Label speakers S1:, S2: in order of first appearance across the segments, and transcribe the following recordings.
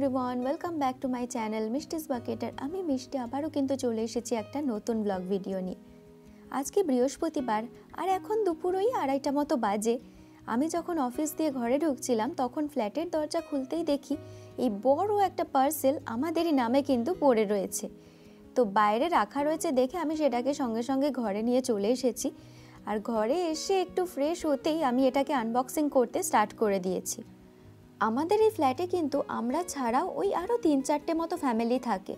S1: Everyone, welcome back to my channel Mishti's bucket. আর আমি মিষ্টি আবারও কিন্তু চলে এসেছি একটা নতুন ব্লগ ভিডিও নিয়ে। আজকে বৃহস্পতিবার আর এখন দুপুর ওই 2:30 মতো বাজে। আমি যখন অফিস দিয়ে ঘরে ঢুকছিলাম তখন ফ্ল্যাটের দরজা খুলতেই দেখি এই বড় একটা পার্সেল আমাদেরই নামে কিন্তু পড়ে রয়েছে। তো বাইরে রাখা রয়েছে দেখে আমি সেটাকে সঙ্গে সঙ্গে ঘরে নিয়ে চলে এসেছি। আর ঘরে এসে একটু ফ্রেশ হতেই আমি এটাকে আনবক্সিং করতে স্টার্ট করে দিয়েছি। আমাদের এই ফ্ল্যাটে কিন্তু আমরা ছাড়াও ওই আরও 3-4টে মতো ফ্যামিলি থাকে।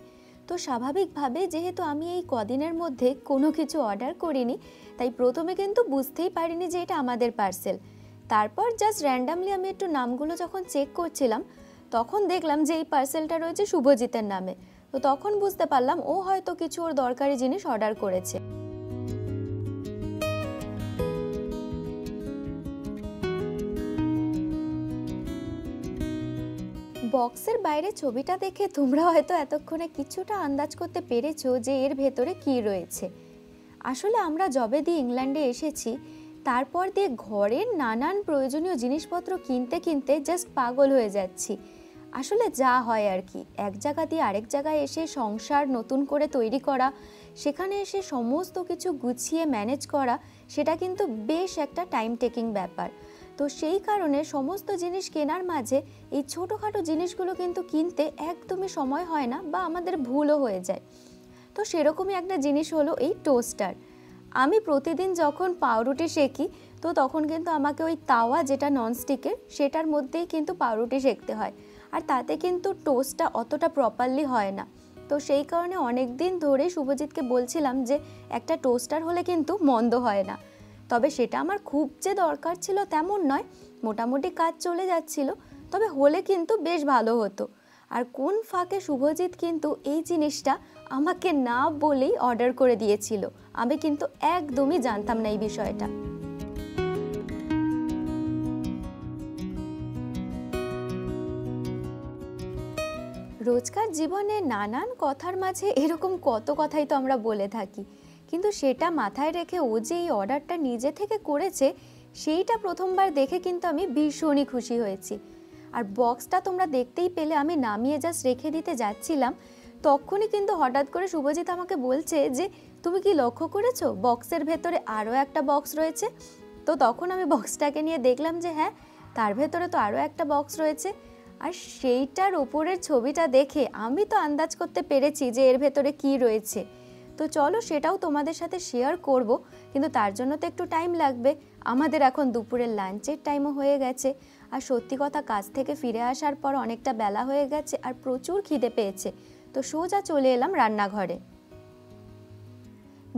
S1: তো স্বাভাবিকভাবে যেহেতু আমি এই কদিনের মধ্যে কোনো কিছু অর্ডার করিনি, তাই প্রথমে কিন্তু বুঝতেই পারিনি যে এটা আমাদের পার্সেল। তারপর জাস্ট র্যান্ডামলি আমি একটু নামগুলো যখন চেক করছিলাম তখন দেখলাম যে এই পার্সেলটা রয়েছে শুভজিতের নামে। তো তখন বুঝতে পারলাম ও হয়তো কিছু ওর দরকারি জিনিস অর্ডার করেছে। বক্সের বাইরে ছবিটা দেখে তোমরা হয়তো এতক্ষণে কিছুটা আন্দাজ করতে পেরেছো যে এর ভেতরে কি রয়েছে। আসলে আমরা যবে দিয়ে ইংল্যান্ডে এসেছি তারপর দিয়ে ঘরের নানান প্রয়োজনীয় জিনিসপত্র কিনতে কিনতে জাস্ট পাগল হয়ে যাচ্ছি। আসলে যা হয় আর কি, এক জায়গা দিয়ে আরেক জায়গায় এসে সংসার নতুন করে তৈরি করা, সেখানে এসে সমস্ত কিছু গুছিয়ে ম্যানেজ করা, সেটা কিন্তু বেশ একটা টাইম টেকিং ব্যাপার। তো সেই কারণে সমস্ত জিনিস কেনার মাঝে এই ছোটোখাটো জিনিসগুলো কিন্তু কিনতে একদমই সময় হয় না বা আমাদের ভুলও হয়ে যায়। তো সেরকমই একটা জিনিস হলো এই টোস্টার। আমি প্রতিদিন যখন পাউরুটি সেঁকি তো তখন কিন্তু আমাকে ওই তাওয়া যেটা ননস্টিকের সেটার মধ্যেই কিন্তু পাউরুটি সেঁকতে হয়, আর তাতে কিন্তু টোস্টটা অতটা প্রপারলি হয় না। তো সেই কারণে অনেক দিন ধরে শুভজিৎকে বলছিলাম যে একটা টোস্টার হলে কিন্তু মন্দ হয় না। তবে সেটা আমার খুব যে দরকার ছিল তেমন নয়, মোটামুটি কাজ চলে যাচ্ছিল, তবে হলে কিন্তু বেশ ভালো হতো। আর কোন ফাঁকে শুভজিৎ কিন্তু এই জিনিসটা আমাকে না বলেই অর্ডার করে দিয়েছিল। আমি কিন্তু একদমই জানতাম না এই বিষয়টা। রোজকার জীবনে নানান কথার মাঝে এরকম কত কথাই তো আমরা বলে থাকি, কিন্তু সেটা মাথায় রেখে ও যে এই অর্ডারটা নিজে থেকে করেছে সেইটা প্রথমবার দেখে কিন্তু আমি ভীষণই খুশি হয়েছি। আর বক্সটা তোমরা দেখতেই পেলে, আমি নামিয়ে জাস্ট রেখে দিতে যাচ্ছিলাম তখনই কিন্তু হঠাৎ করে শুভজিৎ আমাকে বলছে যে তুমি কি লক্ষ্য করেছো বক্সের ভেতরে আরও একটা বক্স রয়েছে। তো তখন আমি বক্সটাকে নিয়ে দেখলাম যে হ্যাঁ, তার ভেতরে তো আরও একটা বক্স রয়েছে। আর সেইটার ওপরের ছবিটা দেখে আমি তো আন্দাজ করতে পেরেছি যে এর ভেতরে কি রয়েছে। তো চলো সেটাও তোমাদের সাথে শেয়ার করব, কিন্তু তার জন্য তো একটু টাইম লাগবে। আমাদের এখন দুপুরের লাঞ্চের টাইমও হয়ে গেছে, আর সত্যি কথা কাজ থেকে ফিরে আসার পর অনেকটা বেলা হয়ে গেছে আর প্রচুর খিদে পেয়েছে। তো সোজা চলে এলাম রান্নাঘরে।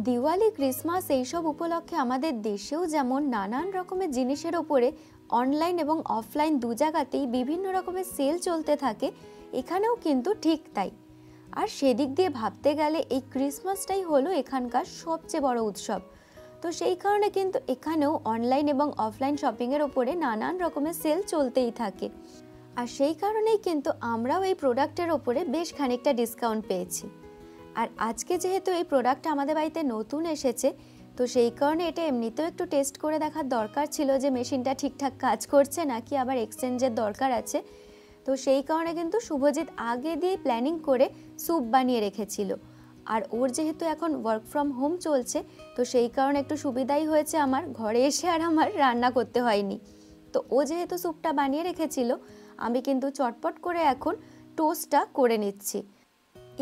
S1: দিওয়ালি, ক্রিসমাস এইসব উপলক্ষে আমাদের দেশেও যেমন নানান রকমের জিনিসের ওপরে অনলাইন এবং অফলাইন দু জায়গাতেই বিভিন্ন রকমের সেল চলতে থাকে, এখানেও কিন্তু ঠিক তাই। আর সেদিক দিয়ে ভাবতে গেলে এই ক্রিসমাসটাই হলো এখানকার সবচেয়ে বড় উৎসব। তো সেই কারণে কিন্তু এখানেও অনলাইন এবং অফলাইন শপিংয়ের ওপরে নানান রকমের সেল চলতেই থাকে। আর সেই কারণেই কিন্তু আমরাও এই প্রোডাক্টের ওপরে বেশ খানিকটা ডিসকাউন্ট পেয়েছি। আর আজকে যেহেতু এই প্রোডাক্টটা আমাদের বাড়িতে নতুন এসেছে, তো সেই কারণে এটা এমনিতেও একটু টেস্ট করে দেখার দরকার ছিল যে মেশিনটা ঠিকঠাক কাজ করছে নাকি আবার এক্সচেঞ্জের দরকার আছে। তো সেই কারণে কিন্তু শুভজিৎ আগে দিয়ে প্ল্যানিং করে স্যুপ বানিয়ে রেখেছিল। আর ওর যেহেতু এখন ওয়ার্ক ফ্রম হোম চলছে, তো সেই কারণে একটু সুবিধাই হয়েছে আমার, ঘরে এসে আর আমার রান্না করতে হয়নি। তো ও যেহেতু স্যুপটা বানিয়ে রেখেছিল, আমি কিন্তু চটপট করে এখন টোস্টটা করে নিচ্ছি।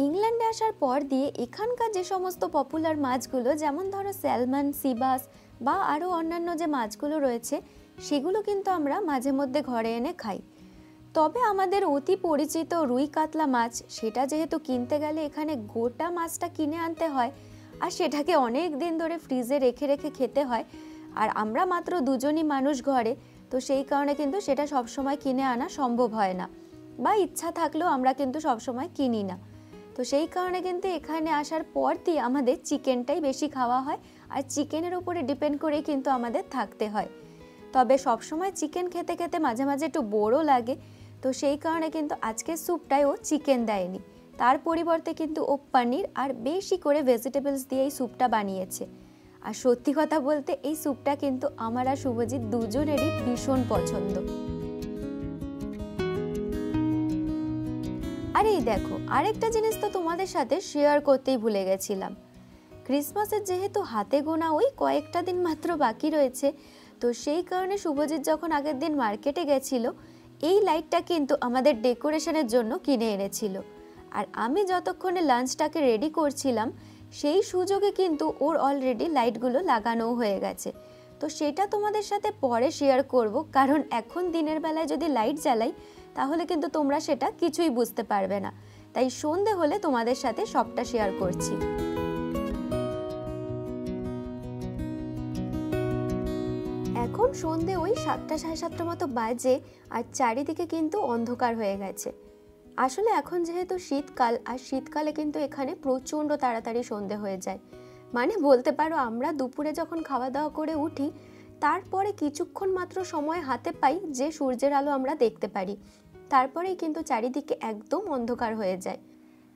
S1: ইংল্যান্ডে আসার পর দিয়ে এখানকার যে সমস্ত পপুলার মাছগুলো, যেমন ধরো স্যালমন, সিবাস বা আরও অন্যান্য যে মাছগুলো রয়েছে, সেগুলো কিন্তু আমরা মাঝে মধ্যে ঘরে এনে খাই। তবে আমাদের অতি পরিচিত রুই কাতলা মাছ, সেটা যেহেতু কিনতে গেলে এখানে গোটা মাছটা কিনে আনতে হয়, আর সেটাকে অনেক দিন ধরে ফ্রিজে রেখে রেখে খেতে হয়। আর আমরা মাত্র দুজনই মানুষ ঘরে, তো সেই কারণে কিন্তু সেটা সবসময় কিনে আনা সম্ভব হয় না, বা ইচ্ছা থাকলেও আমরা কিন্তু সবসময় কিনি না। তো সেই কারণে কিন্তু এখানে আসার পর দিয়ে আমাদের চিকেনটাই বেশি খাওয়া হয়, আর চিকেনের উপরে ডিপেন্ড করেই কিন্তু আমাদের থাকতে হয়। তবে সবসময় চিকেন খেতে খেতে মাঝে মাঝে একটু বোরও লাগে। তো সেই কারণে কিন্তু আজকের স্যুপটায় ও চিকেন দেয়নি, তার পরিবর্তে কিন্তু ও পনির আর বেশি করে ভেজিটেবলস দিয়ে এই স্যুপটা বানিয়েছে। আর সত্যি কথা বলতে এই স্যুপটা কিন্তু আমার আর শুভজিৎ দুজনেরই ভীষণ পছন্দ। আর এই দেখো, আরেকটা জিনিস তো তোমাদের সাথে শেয়ার করতেই ভুলে গেছিলাম। ক্রিসমাসের যেহেতু হাতে গোনা ওই কয়েকটা দিন মাত্র বাকি রয়েছে, তো সেই কারণে শুভজিৎ যখন আগের দিন মার্কেটে গেছিল, এই লাইটটা কিন্তু আমাদের ডেকোরেশনের জন্য কিনে এনেছিল। আর আমি যতক্ষণে লাঞ্চটাকে রেডি করছিলাম, সেই সুযোগে কিন্তু ওর অলরেডি লাইটগুলো লাগানোও হয়ে গেছে। তো সেটা তোমাদের সাথে পরে শেয়ার করব, কারণ এখন দিনের বেলায় যদি লাইট জ্বালাই তাহলে কিন্তু তোমরা সেটা কিছুই বুঝতে পারবে না। তাই সন্ধে হলে তোমাদের সাথে সবটা শেয়ার করছি। এখন সন্ধে ওই 7টা সাড়ে 7টার মতো বাজে, আর চারিদিকে কিন্তু অন্ধকার হয়ে গেছে। আসলে এখন যেহেতু শীতকাল, আর শীতকালে কিন্তু এখানে প্রচণ্ড তাড়াতাড়ি সন্ধে হয়ে যায়। মানে বলতে পারো আমরা দুপুরে যখন খাওয়া দাওয়া করে উঠি, তারপরে কিছুক্ষণ মাত্র সময় হাতে পাই যে সূর্যের আলো আমরা দেখতে পারি, তারপরেই কিন্তু চারিদিকে একদম অন্ধকার হয়ে যায়।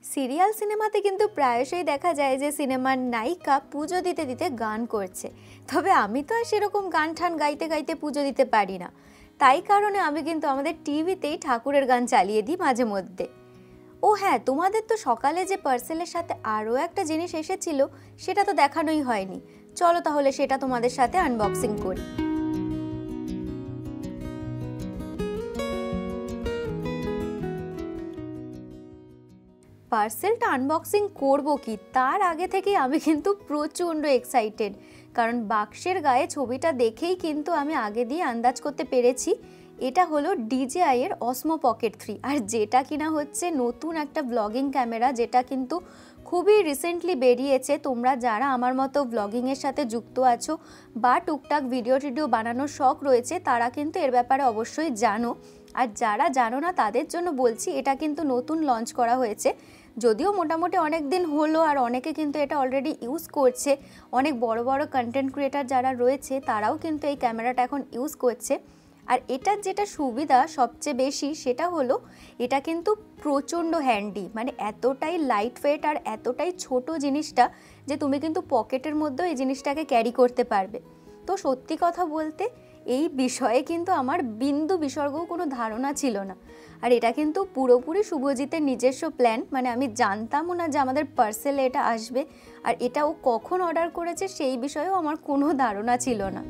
S1: সিরিয়াল সিনেমাতে কিন্তু প্রায়শই দেখা যায় যে সিনেমার নায়িকা পুজো দিতে দিতে গান করছে, তবে আমি তো আর সেরকম গান ঠান গাইতে গাইতে পুজো দিতে পারি না। তাই কারণে আমি কিন্তু আমাদের টিভিতেই ঠাকুরের গান চালিয়ে দিই মাঝে মধ্যে। ও হ্যাঁ, তোমাদের তো সকালে যে পার্সেলের সাথে আরও একটা জিনিস এসেছিল সেটা তো দেখানোই হয়নি। চলো তাহলে সেটা তোমাদের সাথে আনবক্সিং করি। পার্সেলটা আনবক্সিং করব কি তার আগে থেকে আমি কিন্তু প্রচণ্ড এক্সাইটেড, কারণ বাক্সের গায়ে ছবিটা দেখেই কিন্তু আমি আগে দিয়ে আন্দাজ করতে পেরেছি এটা হলো DJI এর Osmo Pocket 3, আর যেটা কিনা হচ্ছে নতুন একটা ব্লগিং ক্যামেরা, যেটা কিন্তু খুবই রিসেন্টলি বেরিয়েছে। তোমরা যারা আমার মতো ব্লগিংয়ের সাথে যুক্ত আছো বা টুকটাক ভিডিও টিডিও বানানোর শখ রয়েছে, তারা কিন্তু এর ব্যাপারে অবশ্যই জানো। আর যারা জানো না তাদের জন্য বলছি, এটা কিন্তু নতুন লঞ্চ করা হয়েছে, যদিও মোটামুটি অনেক দিন হলো, আর অনেকে কিন্তু এটা অলরেডি ইউজ করছে। অনেক বড় বড় কন্টেন্ট ক্রিয়েটার যারা রয়েছে তারাও কিন্তু এই ক্যামেরাটা এখন ইউজ করছে। আর এটার যেটা সুবিধা সবচেয়ে বেশি সেটা হলো এটা কিন্তু প্রচণ্ড হ্যান্ডি, মানে এতটাই লাইট ওয়েট আর এতটাই ছোট জিনিসটা যে তুমি কিন্তু পকেটের মধ্যেও এই জিনিসটাকে ক্যারি করতে পারবে। তো সত্যি কথা বলতে এই বিষয়ে কিন্তু আমার বিন্দু বিসর্গও কোনো ধারণা ছিল না, আর এটা কিন্তু পুরোপুরি শুভজিতের নিজস্ব প্ল্যান। মানে আমি জানতামও না যে আমাদের পার্সেলে এটা আসবে, আর এটা ও কখন অর্ডার করেছে সেই বিষয়েও আমার কোনো ধারণা ছিল না।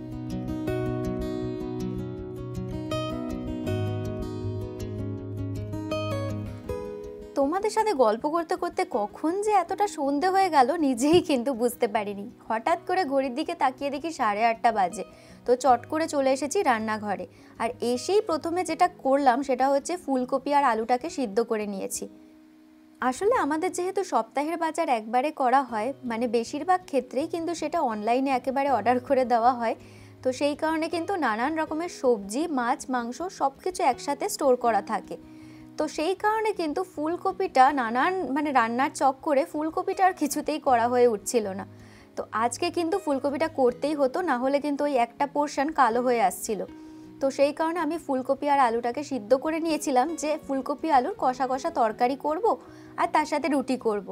S1: তোমাদের সাথে গল্প করতে করতে কখন যে এতটা সন্ধে হয়ে গেল নিজেই কিন্তু বুঝতে পারিনি। হঠাৎ করে ঘড়ির দিকে তাকিয়ে দেখি 8:30 বাজে। তো চট করে চলে এসেছি রান্নাঘরে, আর এসেই প্রথমে যেটা করলাম সেটা হচ্ছে ফুলকপি আর আলুটাকে সিদ্ধ করে নিয়েছি। আসলে আমাদের যেহেতু সপ্তাহের বাজার একবারে করা হয়, মানে বেশিরভাগ ক্ষেত্রেই কিন্তু সেটা অনলাইনে একেবারে অর্ডার করে দেওয়া হয়, তো সেই কারণে কিন্তু নানান রকমের সবজি, মাছ, মাংস সব কিছু একসাথে স্টোর করা থাকে। তো সেই কারণে কিন্তু ফুলকপিটা মানে রান্নার চক্করে ফুলকপিটা আর কিছুতেই করা হয়ে উঠছিল না। তো আজকে কিন্তু ফুলকপিটা করতেই হতো, না হলে কিন্তু ওই একটা পোর্শন কালো হয়ে আসছিল। তো সেই কারণে আমি ফুলকপি আর আলুটাকে সিদ্ধ করে নিয়েছিলাম যে ফুলকপি আলুর কষা কষা তরকারি করব আর তার সাথে রুটি করব।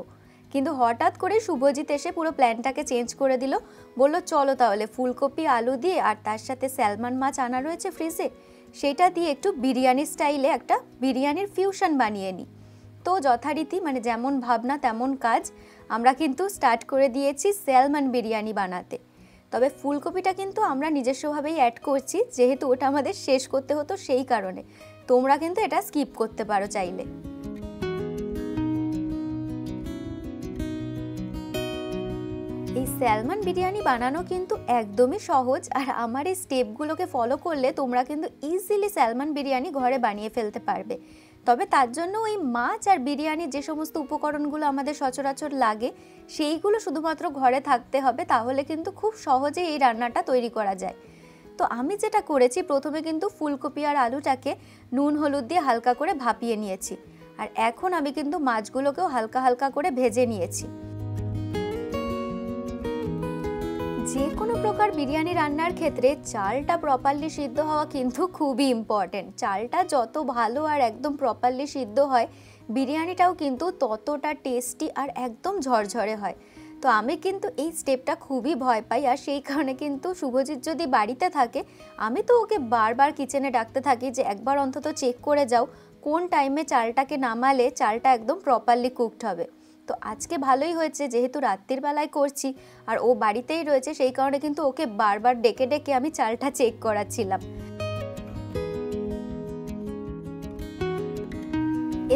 S1: কিন্তু হঠাৎ করে শুভজিৎ এসে পুরো প্ল্যানটাকে চেঞ্জ করে দিল, বলল চলো তাহলে ফুলকপি আলু দিয়ে আর তার সাথে স্যালমন মাছ আনা রয়েছে ফ্রিজে, সেটা দিয়ে একটু বিরিয়ানি স্টাইলে একটা বিরিয়ানির ফিউশন বানিয়ে নিই। তো যথারীতি মানে যেমন ভাবনা তেমন কাজ, আমরা কিন্তু স্টার্ট করে দিয়েছি স্যালমন বিরিয়ানি বানাতে। তবে ফুলকপিটা কিন্তু আমরা নিজস্বভাবেই অ্যাড করছি, যেহেতু ওটা আমাদের শেষ করতে হতো সেই কারণে। তোমরা কিন্তু এটা স্কিপ করতে পারো চাইলে। এই স্যালমন বিরিয়ানি বানানো কিন্তু একদমই সহজ, আর আমার এই স্টেপগুলোকে ফলো করলে তোমরা কিন্তু ইজিলি স্যালমন বিরিয়ানি ঘরে বানিয়ে ফেলতে পারবে। তবে তার জন্য ওই মাছ আর বিরিয়ানির যে সমস্ত উপকরণগুলো আমাদের সচরাচর লাগে সেইগুলো শুধুমাত্র ঘরে থাকতে হবে, তাহলে কিন্তু খুব সহজেই এই রান্নাটা তৈরি করা যায়। তো আমি যেটা করেছি, প্রথমে কিন্তু ফুলকপি আর আলুটাকে নুন হলুদ দিয়ে হালকা করে ভাপিয়ে নিয়েছি, আর এখন আমি কিন্তু মাছগুলোকেও হালকা হালকা করে ভেজে নিয়েছি। যে কোনো প্রকার বিরিয়ানি রান্নার ক্ষেত্রে চালটা প্রপারলি সিদ্ধ হওয়া কিন্তু খুবই ইম্পর্টেন্ট। চালটা যত ভালো আর একদম প্রপারলি সিদ্ধ হয়, বিরিয়ানিটাও কিন্তু ততটা টেস্টি আর একদম ঝরঝরে হয়। তো আমি কিন্তু এই স্টেপটা খুবই ভয় পাই, আর সেই কারণে কিন্তু শুভজিৎ যদি বাড়িতে থাকে আমি তো ওকে বারবার কিচেনে ডাকতে থাকি যে একবার অন্তত চেক করে যাও কোন টাইমে চালটাকে নামালে চালটা একদম প্রপারলি কুকড হবে। তো আজকে ভালোই হয়েছে, যেহেতু রাত্রির বেলায় করছি আর ও বাড়িতেই রয়েছে, সেই কারণে কিন্তু ওকে বারবার ডেকে ডেকে আমি চালটা চেক করাচ্ছিলাম।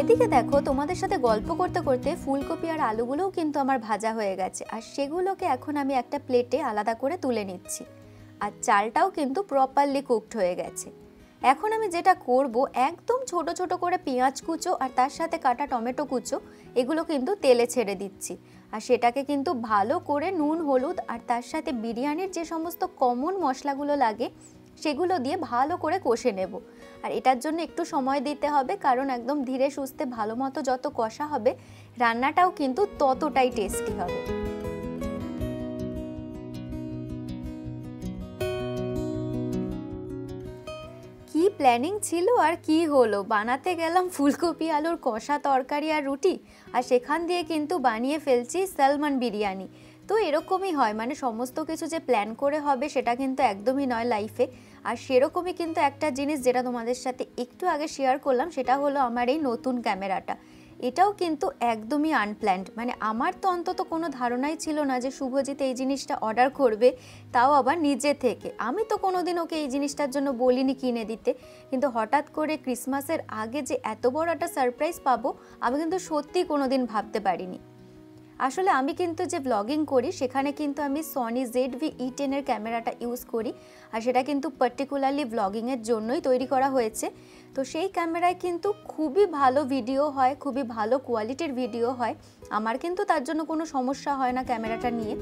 S1: এদিকে দেখো, তোমাদের সাথে গল্প করতে করতে ফুলকপি আর আলুগুলোও কিন্তু আমার ভাজা হয়ে গেছে, আর সেগুলোকে এখন আমি একটা প্লেটে আলাদা করে তুলে নিচ্ছি। আর চালটাও কিন্তু প্রপারলি কুকড হয়ে গেছে। এখন আমি যেটা করব, একদম ছোট ছোট করে পেঁয়াজ কুচো আর তার সাথে কাটা টমেটো কুচো এগুলো কিন্তু তেলে ছেড়ে দিচ্ছি। আর সেটাকে কিন্তু ভালো করে নুন হলুদ আর তার সাথে বিরিয়ানির যে সমস্ত কমন মশলাগুলো লাগে সেগুলো দিয়ে ভালো করে কষে নেব। আর এটার জন্য একটু সময় দিতে হবে, কারণ একদম ধীরে সুস্থে ভালো মতো যত কষা হবে রান্নাটাও কিন্তু ততটাই টেস্টি হবে। কি প্ল্যানিং ছিল আর কি হলো, বানাতে গেলাম ফুলকপি আলুর কষা তরকারি আর রুটি, আর সেখান দিয়ে কিন্তু বানিয়ে ফেলছি সালমান বিরিয়ানি। তো এরকমই হয়, মানে সমস্ত কিছু যে প্ল্যান করে হবে সেটা কিন্তু একদমই নয় লাইফে। আর সেরকমই কিন্তু একটা জিনিস যেটা তোমাদের সাথে একটু আগে শেয়ার করলাম, সেটা হলো আমার এই নতুন ক্যামেরাটা। এটাও কিন্তু একদমই আনপ্ল্যান্ড, মানে আমার তো অন্তত কোনো ধারণাই ছিল না যে শুভজিৎ এই জিনিসটা অর্ডার করবে, তাও আবার নিজে থেকে। আমি তো কোনোদিন ওকে এই জিনিসটার জন্য বলিনি কিনে দিতে, কিন্তু হঠাৎ করে ক্রিসমাসের আগে যে এত বড় একটা সারপ্রাইজ পাবো আমি কিন্তু সত্যিই কোনোদিন ভাবতে পারিনি। আসলে আমি কিন্তু যে ব্লগিং করি সেখানে কিন্তু আমি সনি ZV-E10 এর ক্যামেরাটা ইউজ করি, আর সেটা কিন্তু পার্টিকুলারলি ব্লগিংয়ের জন্যই তৈরি করা হয়েছে। তো সেই ক্যামেরায় কিন্তু খুবই ভালো ভিডিও হয়, খুবই ভালো কোয়ালিটির ভিডিও হয়। আমার কিন্তু তার জন্য কোনো সমস্যা হয় না ক্যামেরাটা নিয়ে।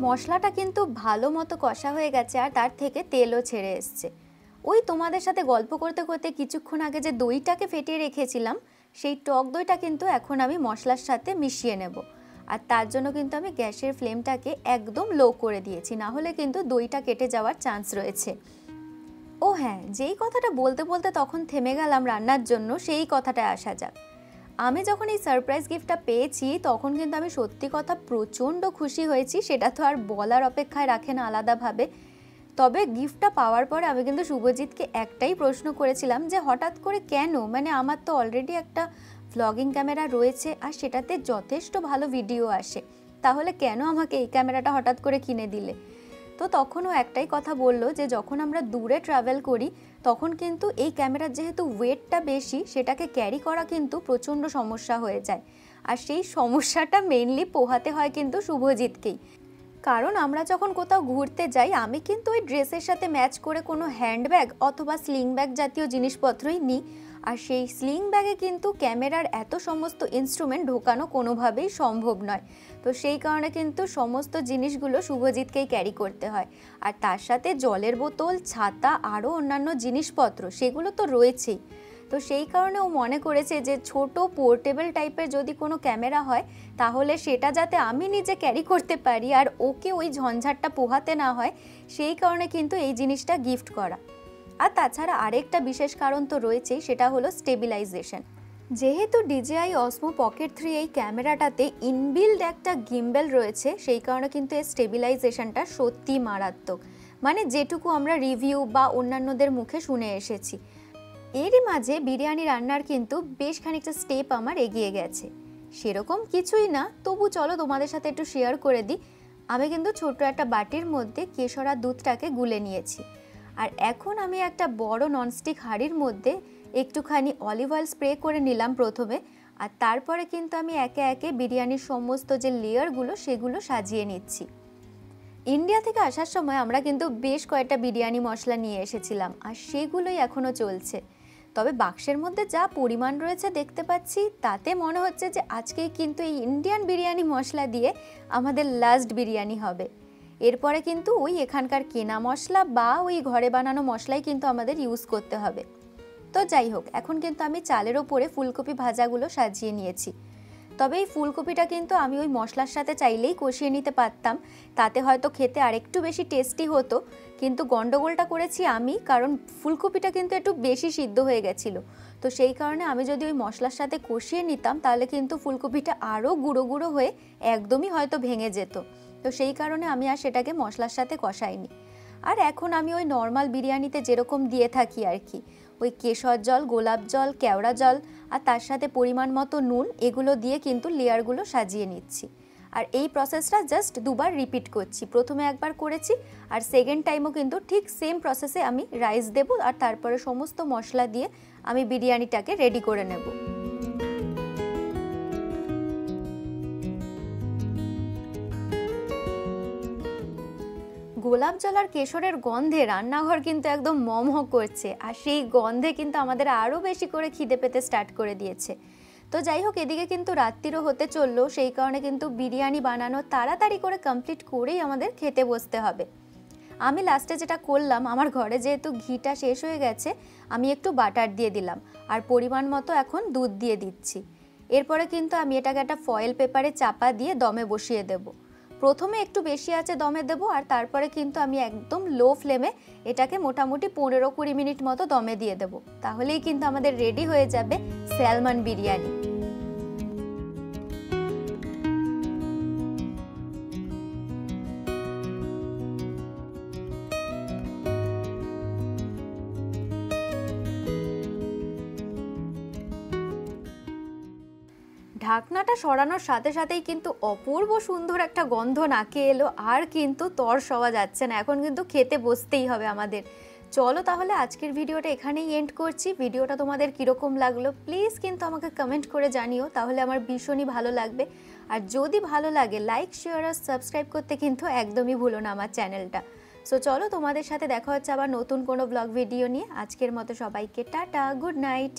S1: মশলাটা কিন্তু ভালো মতো কষা হয়ে গেছে আর তার থেকে তেলও ছেড়ে এসছে। ওই তোমাদের সাথে গল্প করতে করতে কিছুক্ষণ আগে যে দইটাকে ফেটিয়ে রেখেছিলাম সেই টক দইটা কিন্তু এখন আমি মশলার সাথে মিশিয়ে নেব। আর তার জন্য কিন্তু আমি গ্যাসের ফ্লেমটাকে একদম লো করে দিয়েছি, না হলে কিন্তু দইটা কেটে যাওয়ার চান্স রয়েছে। ও হ্যাঁ, যেই কথাটা বলতে বলতে তখন থেমে গেলাম রান্নার জন্য, সেই কথাটায় আসা যাক। আমি যখন এই সারপ্রাইজ গিফটটা পেয়েছি তখন কিন্তু আমি সত্যি কথা প্রচণ্ড খুশি হয়েছি, সেটা তো আর বলার অপেক্ষায় রাখে না আলাদাভাবে। তবে গিফটটা পাওয়ার পরে আমি কিন্তু শুভজিৎকে একটাই প্রশ্ন করেছিলাম যে হঠাৎ করে কেন, মানে আমার তো অলরেডি একটা ভ্লগিং ক্যামেরা রয়েছে আর সেটাতে যথেষ্ট ভালো ভিডিও আসে, তাহলে কেন আমাকে এই ক্যামেরাটা হঠাৎ করে কিনে দিলে। তো তখন ও একটাই কথা বলল যে যখন আমরা দূরে ট্রাভেল করি তখন কিন্তু এই ক্যামেরার যেহেতু ওয়েটটা বেশি, সেটাকে ক্যারি করা কিন্তু প্রচণ্ড সমস্যা হয়ে যায়। আর সেই সমস্যাটা মেইনলি পোহাতে হয় কিন্তু শুভজিৎকেই, কারণ আমরা যখন কোথাও ঘুরতে যাই আমি কিন্তু ওই ড্রেসের সাথে ম্যাচ করে কোনো হ্যান্ডব্যাগ অথবা স্লিং ব্যাগ জাতীয় জিনিসপত্রই নিই, আর সেই স্লিং ব্যাগে কিন্তু ক্যামেরার এত সমস্ত ইনস্ট্রুমেন্ট ঢোকানো কোনোভাবেই সম্ভব নয়। তো সেই কারণে কিন্তু সমস্ত জিনিসগুলো শুভজিৎকেই ক্যারি করতে হয়। আর তার সাথে জলের বোতল, ছাতা, আরও অন্যান্য জিনিসপত্র সেগুলো তো রয়েছেই। তো সেই কারণে ও মনে করেছে যে ছোট পোর্টেবল টাইপের যদি কোনো ক্যামেরা হয় তাহলে সেটা যাতে আমি নিজে ক্যারি করতে পারি আর ওকে ওই ঝঞ্ঝাটটা পোহাতে না হয়, সেই কারণে কিন্তু এই জিনিসটা গিফট করা। আর তাছাড়া আরেকটা বিশেষ কারণ তো রয়েছেই, সেটা হলো স্টেবিলাইজেশন। যেহেতু DJI Osmo Pocket 3 এই ক্যামেরাটাতে ইনবিল্ড একটা গিম্বেল রয়েছে, সেই কারণে কিন্তু এর স্টেবিলাইজেশনটা সত্যি মারাত্মক, মানে যেটুকু আমরা রিভিউ বা অন্যান্যদের মুখে শুনে এসেছি। এরই মাঝে বিরিয়ানি রান্নার কিন্তু বেশ খানিকটা স্টেপ আমার এগিয়ে গেছে। সেরকম কিছুই না, তবু চলো তোমাদের সাথে একটু শেয়ার করে দিই। আমি কিন্তু ছোট একটা বাটির মধ্যে কেশরা দুধটাকে গুলে নিয়েছি, আর এখন আমি একটা বড় ননস্টিক হাঁড়ির মধ্যে একটুখানি অলিভ অয়েল স্প্রে করে নিলাম প্রথমে, আর তারপরে কিন্তু আমি একে একে বিরিয়ানির সমস্ত যে লেয়ারগুলো সেগুলো সাজিয়ে নিচ্ছি। ইন্ডিয়া থেকে আসার সময় আমরা কিন্তু বেশ কয়েকটা বিরিয়ানি মশলা নিয়ে এসেছিলাম, আর সেগুলোই এখনও চলছে। তবে বাক্সের মধ্যে যা পরিমাণ রয়েছে দেখতে পাচ্ছি, তাতে মনে হচ্ছে যে আজকেই কিন্তু এই ইন্ডিয়ান বিরিয়ানি মশলা দিয়ে আমাদের লাস্ট বিরিয়ানি হবে। এরপরে কিন্তু ওই এখানকার কেনা মশলা বা ওই ঘরে বানানো মশলাই কিন্তু আমাদের ইউজ করতে হবে। তো যাই হোক, এখন কিন্তু আমি চালের ওপরে ফুলকপি ভাজাগুলো সাজিয়ে নিয়েছি। তবে এই ফুলকপিটা কিন্তু আমি ওই মশলার সাথে চাইলেই কষিয়ে নিতে পারতাম, তাতে হয়তো খেতে আরেকটু বেশি টেস্টি হতো, কিন্তু গন্ডগোলটা করেছি আমি, কারণ ফুলকপিটা কিন্তু একটু বেশি সিদ্ধ হয়ে গেছিলো। তো সেই কারণে আমি যদি ওই মশলার সাথে কষিয়ে নিতাম তাহলে কিন্তু ফুলকপিটা আরও গুঁড়ো গুঁড়ো হয়ে একদমই হয়তো ভেঙে যেত। তো সেই কারণে আমি আর সেটাকে মশলার সাথে কষাইনি। আর এখন আমি ওই নর্মাল বিরিয়ানিতে যেরকম দিয়ে থাকি আর কি, ওই কেশর জল, গোলাপ জল, কেওড়া জল আর তার সাথে পরিমাণ মতো নুন, এগুলো দিয়ে কিন্তু লেয়ারগুলো সাজিয়ে নিচ্ছি। আর এই প্রসেসটা জাস্ট দুবার রিপিট করছি, প্রথমে একবার করেছি আর সেকেন্ড টাইমও কিন্তু ঠিক সেম প্রসেসে আমি রাইস দেব আর তারপরে সমস্ত মশলা দিয়ে আমি বিরিয়ানিটাকে রেডি করে নেব। গোলাপ জল আর কেশরের গন্ধে রান্নাঘর কিন্তু একদম মমহ করছে, আর সেই গন্ধে কিন্তু আমাদের আরও বেশি করে খিদে পেতে স্টার্ট করে দিয়েছে। তো যাই হোক, এদিকে কিন্তু রাত্রিরও হতে চললো, সেই কারণে কিন্তু বিরিয়ানি বানানো তাড়াতাড়ি করে কমপ্লিট করেই আমাদের খেতে বসতে হবে। আমি লাস্টে যেটা করলাম, আমার ঘরে যেহেতু ঘিটা শেষ হয়ে গেছে, আমি একটু বাটার দিয়ে দিলাম আর পরিমাণ মতো এখন দুধ দিয়ে দিচ্ছি। এরপরে কিন্তু আমি এটাকে একটা ফয়েল পেপারে চাপা দিয়ে দমে বসিয়ে দেব। প্রথমে একটু বেশি আঁচে দমে দেব আর তারপরে কিন্তু আমি একদম লো ফ্লেমে এটাকে মোটামুটি 15-20 মিনিট মতো দমে দিয়ে দেব। তাহলেই কিন্তু আমাদের রেডি হয়ে যাবে স্যালমন বিরিয়ানি। ঢাকনাটা সরানোর সাথে সাথেই কিন্তু অপূর্ব সুন্দর একটা গন্ধ নাকে এলো, আর কিন্তু তর সওয়া যাচ্ছে না, এখন কিন্তু খেতে বসতেই হবে আমাদের। চলো তাহলে আজকের ভিডিওটা এখানেই এন্ড করছি। ভিডিওটা তোমাদের কীরকম লাগলো প্লিজ কিন্তু আমাকে কমেন্ট করে জানিও, তাহলে আমার ভীষণই ভালো লাগবে। আর যদি ভালো লাগে লাইক, শেয়ার আর সাবস্ক্রাইব করতে কিন্তু একদমই ভুলো না আমার চ্যানেলটা। সো চলো, তোমাদের সাথে দেখা হচ্ছে আবার নতুন কোনো ব্লগ ভিডিও নিয়ে। আজকের মতো সবাইকে টাটা, গুড নাইট।